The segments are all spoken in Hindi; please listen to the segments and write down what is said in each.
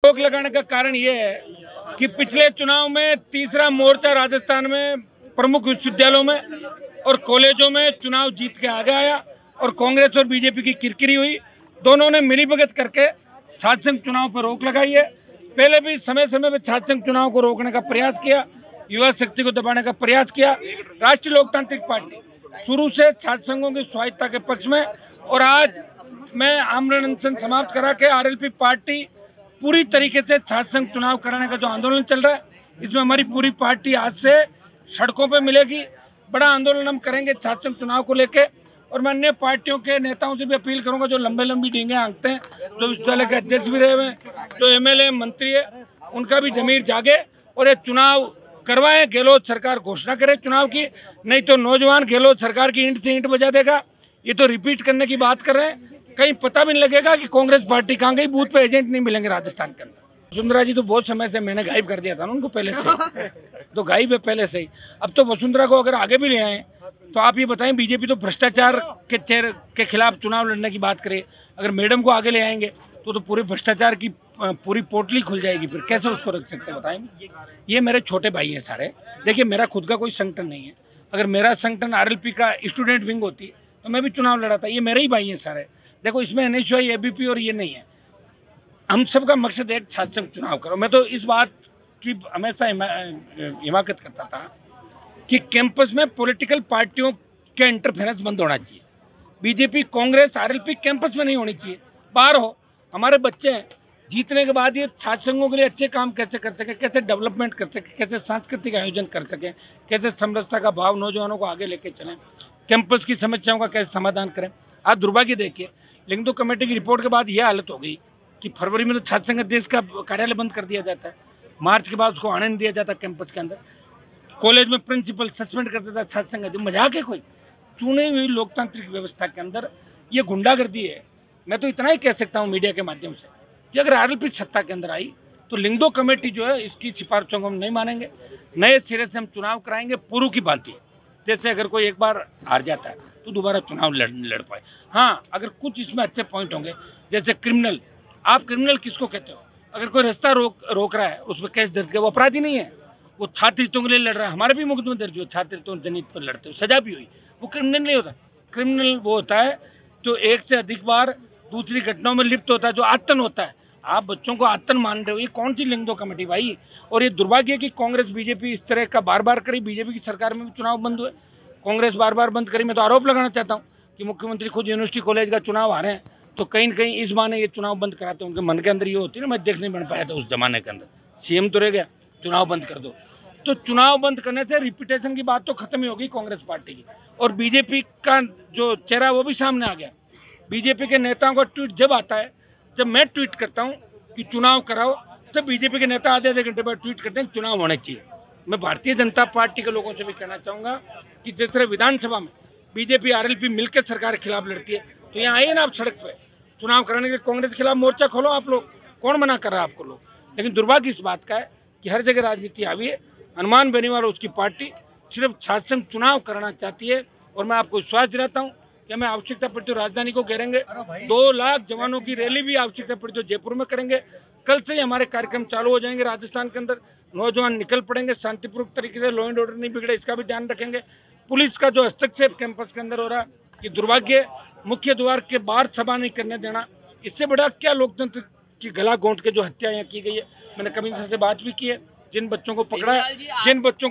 रोक लगाने का कारण ये है कि पिछले चुनाव में तीसरा मोर्चा राजस्थान में प्रमुख विश्वविद्यालयों में और कॉलेजों में चुनाव जीत के आगे आया और कांग्रेस और बीजेपी की किरकिरी हुई। दोनों ने मिलीभगत करके छात्र संघ चुनाव पर रोक लगाई है। पहले भी समय समय पर छात्र संघ चुनाव को रोकने का प्रयास किया, युवा शक्ति को दबाने का प्रयास किया। राष्ट्रीय लोकतांत्रिक पार्टी शुरू से छात्र संघों की स्वायत्ता के पक्ष में, और आज मैं आमरण अनशन समाप्त करा के आरएलपी पार्टी पूरी तरीके से छात्र संघ चुनाव कराने का जो आंदोलन चल रहा है, इसमें हमारी पूरी पार्टी आज से सड़कों पे मिलेगी। बड़ा आंदोलन हम करेंगे छात्र संघ चुनाव को लेके। और मैं अन्य पार्टियों के नेताओं से भी अपील करूंगा जो लंबी डींगे हाँकते हैं, जो विश्वविद्यालय के अध्यक्ष भी रहे हुए, जो एमएलए मंत्री है, उनका भी जमीर जागे और ये चुनाव करवाएं। गहलोत सरकार घोषणा करे चुनाव की, नहीं तो नौजवान गहलोत सरकार की ईंट से ईंट बजा देगा। ये तो रिपीट करने की बात कर रहे हैं, कहीं पता भी नहीं लगेगा कि कांग्रेस पार्टी कहाँ गई। बूथ पे एजेंट नहीं मिलेंगे राजस्थान के अंदर। वसुंधरा जी तो बहुत समय से मैंने गायब कर दिया था ना उनको, पहले से तो गायब है पहले से ही। अब तो वसुंधरा को अगर आगे भी ले आए तो आप ये बताएं, बीजेपी तो भ्रष्टाचार के खिलाफ चुनाव लड़ने की बात करे, अगर मैडम को आगे ले आएंगे तो पूरे भ्रष्टाचार की पूरी पोटली खुल जाएगी। फिर कैसे उसको रख सकते हैं बताएंगे। ये मेरे छोटे भाई हैं सारे। देखिए मेरा खुद का कोई संगठन नहीं है। अगर मेरा संगठन आरएलपी का स्टूडेंट विंग होती तो मैं भी चुनाव लड़ा था। ये मेरे ही भाई हैं सारे। देखो इसमें एनएसयूआई, एबीपी और ये नहीं है। हम सबका मकसद एक छात्र संघ चुनाव करो। मैं तो इस बात की हमेशा हिमाकत करता था कि कैंपस में पॉलिटिकल पार्टियों के इंटरफेरेंस बंद होना चाहिए। बीजेपी, कांग्रेस, आरएलपी कैंपस में नहीं होनी चाहिए, बाहर हो। हमारे बच्चे हैं, जीतने के बाद ये छात्र संघों के लिए अच्छे काम कैसे कर सके, कैसे डेवलपमेंट कर सके, कैसे सांस्कृतिक आयोजन कर सकें, कैसे समरसता का भाव नौजवानों को आगे लेके चलें, कैंपस की समस्याओं का कैसे समाधान करें। आज दुर्भाग्य देखिए, लिंगदो कमेटी की रिपोर्ट के बाद यह हालत हो गई कि फरवरी में तो छात्र संघ देश का कार्यालय बंद कर दिया जाता है, मार्च के बाद उसको आने नहीं दिया जाता कैंपस के अंदर, कॉलेज में प्रिंसिपल सस्पेंड कर देता छात्र संघ। मजाक है कोई? चुनी हुई लोकतांत्रिक व्यवस्था के अंदर ये गुंडागर्दी है। मैं तो इतना ही कह सकता हूँ मीडिया के माध्यम से कि अगर आरएलपी सत्ता के अंदर आई तो लिंगदो कमेटी जो है इसकी सिफारिशों को हम नहीं मानेंगे। नए सिरे से हम चुनाव कराएंगे पूर्व की भांति। जैसे अगर कोई एक बार हार जाता है तो दोबारा चुनाव लड़ पाए। हाँ, अगर कुछ इसमें अच्छे पॉइंट होंगे, जैसे क्रिमिनल। आप क्रिमिनल किसको कहते हो? अगर कोई रास्ता रोक रहा है, उसमें केस दर्ज किया, वो अपराधी नहीं है, वो छात्र हितों के लिए लड़ रहा है। हमारे भी मुकदमे दर्ज हुए छात्र हितों जनित पर लड़ते हो, सजा भी हुई। वो क्रिमिनल नहीं होता। क्रिमिनल वो होता है जो एक से अधिक बार दूसरी घटनाओं में लिप्त होता है, जो आतन होता है। आप बच्चों को आतन मान रहे हो, ये कौन सी लिंगदो कमेटी भाई? और ये दुर्भाग्य है कि कांग्रेस बीजेपी इस तरह का बार बार करी। बीजेपी की सरकार में भी चुनाव बंद हुए, कांग्रेस बार बार बंद करी। मैं तो आरोप लगाना चाहता हूँ कि मुख्यमंत्री खुद यूनिवर्सिटी कॉलेज का चुनाव आ रहे हैं तो कहीं न कहीं इस बहाने ये चुनाव बंद कराते हैं। उनके मन के अंदर ये होती है ना, मैं देख नहीं बन पाया था उस जमाने के अंदर, सीएम तो रह गया, चुनाव बंद कर दो। तो चुनाव बंद करने से रिपीटेशन की बात तो खत्म ही होगी कांग्रेस पार्टी की। और बीजेपी का जो चेहरा वो भी सामने आ गया। बीजेपी के नेताओं का ट्वीट जब आता है, जब मैं ट्वीट करता हूँ कि चुनाव कराओ, तब बीजेपी के नेता आधे घंटे बाद ट्वीट करते हैं चुनाव होने चाहिए। मैं भारतीय जनता पार्टी के लोगों से भी कहना चाहूँगा कि जिस तरह विधानसभा में बीजेपी आरएलपी मिलकर सरकार के खिलाफ लड़ती है, तो यहाँ आइए ना आप सड़क पे चुनाव कराने के लिए, कांग्रेस के खिलाफ मोर्चा खोलो आप लोग। कौन मना कर रहा है आपको लोग? लेकिन दुर्भाग्य इस बात का है कि हर जगह राजनीति हावी है। हनुमान बेनीवाल और उसकी पार्टी सिर्फ छात्र संघ चुनाव कराना चाहती है। और मैं आपको विश्वास दिलाता हूँ कि हमें आवश्यकता पड़ती है राजधानी को घेरेंगे। 2 लाख जवानों की रैली भी आवश्यकता पड़ती है जयपुर में करेंगे। कल से ही हमारे कार्यक्रम चालू हो जाएंगे राजस्थान के अंदर। नौजवान निकल पड़ेंगे शांतिपूर्वक तरीके से, लॉ एंड ऑर्डर नहीं बिगड़े इसका भी ध्यान रखेंगे। पुलिस का जो हस्तक्षेप कैंपस के अंदर हो रहा है, ये दुर्भाग्य। मुख्य द्वार के बाहर सभा नहीं करने देना, इससे बड़ा क्या लोकतंत्र की गला घोंट के जो हत्या यहाँ की गई है। मैंने कमिश्नर से बात भी की है, जिन बच्चों को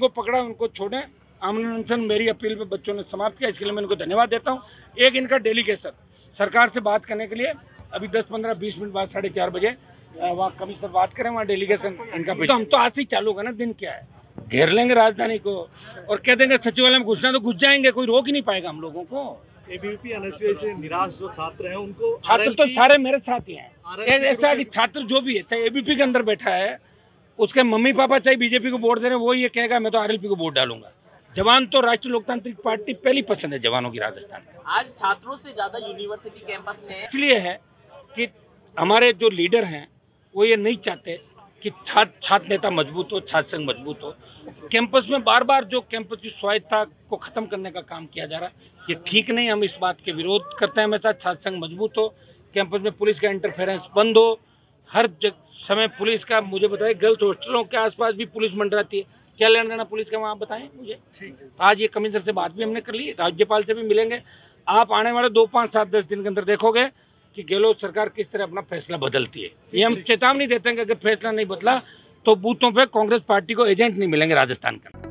पकड़ा उनको छोड़ें। आमरण अनशन मेरी अपील पे बच्चों ने समाप्त किया, इसके लिए मैं इनको धन्यवाद देता हूँ। एक इनका डेलीगेशन सरकार से बात करने के लिए अभी 10-15-20 मिनट बाद 4:30 बजे वहाँ कमिश्नर बात करें, वहाँ डेलीगेशन इनका भेजो। हम तो आज से ही चालू होगा ना, दिन क्या है, घेर लेंगे राजधानी को और कह देंगे सचिवालय में घुसना तो घुस जाएंगे, कोई रोक ही नहीं पाएगा हम लोगों को। एबीवीपी एनएसयूआई से निराश जो छात्र हैं उनको, छात्र तो सारे मेरे साथ ही हैं। ऐसा कि छात्र जो भी है, चाहे एबीपी के अंदर बैठा है, उसके मम्मी पापा चाहे बीजेपी को वोट दे रहे हैं, वो ये कहेगा मैं तो आरएलपी को वोट डालूंगा। जवान तो राष्ट्रीय लोकतांत्रिक पार्टी पहली पसंद है जवानों की राजस्थान में। आज छात्रों से ज्यादा यूनिवर्सिटी कैंपस में इसलिए है कि हमारे जो लीडर हैं वो ये नहीं चाहते कि छात्र नेता मजबूत हो, छात्र संघ मजबूत हो। कैंपस में बार बार जो कैंपस की स्वायत्ता को खत्म करने का काम किया जा रहा है, ये ठीक नहीं। हम इस बात के विरोध करते हैं हमेशा। छात्र संघ मजबूत हो, कैंपस में पुलिस का इंटरफेरेंस बंद हो, हर समय पुलिस का, मुझे बताइए, गर्ल्स हॉस्टलों के आसपास भी पुलिस मंडराती है, क्या लेना देना पुलिस का, वहाँ आप बताएं मुझे। आज ये कमिश्नर से बात भी हमने कर ली, राज्यपाल से भी मिलेंगे। आप आने वाले 2, 5, 7, 10 दिन के अंदर देखोगे कि गहलोत सरकार किस तरह अपना फैसला बदलती है। ये हम चेतावनी देते हैं कि अगर फैसला नहीं बदला तो बूथों पे कांग्रेस पार्टी को एजेंट नहीं मिलेंगे राजस्थान के अंदर।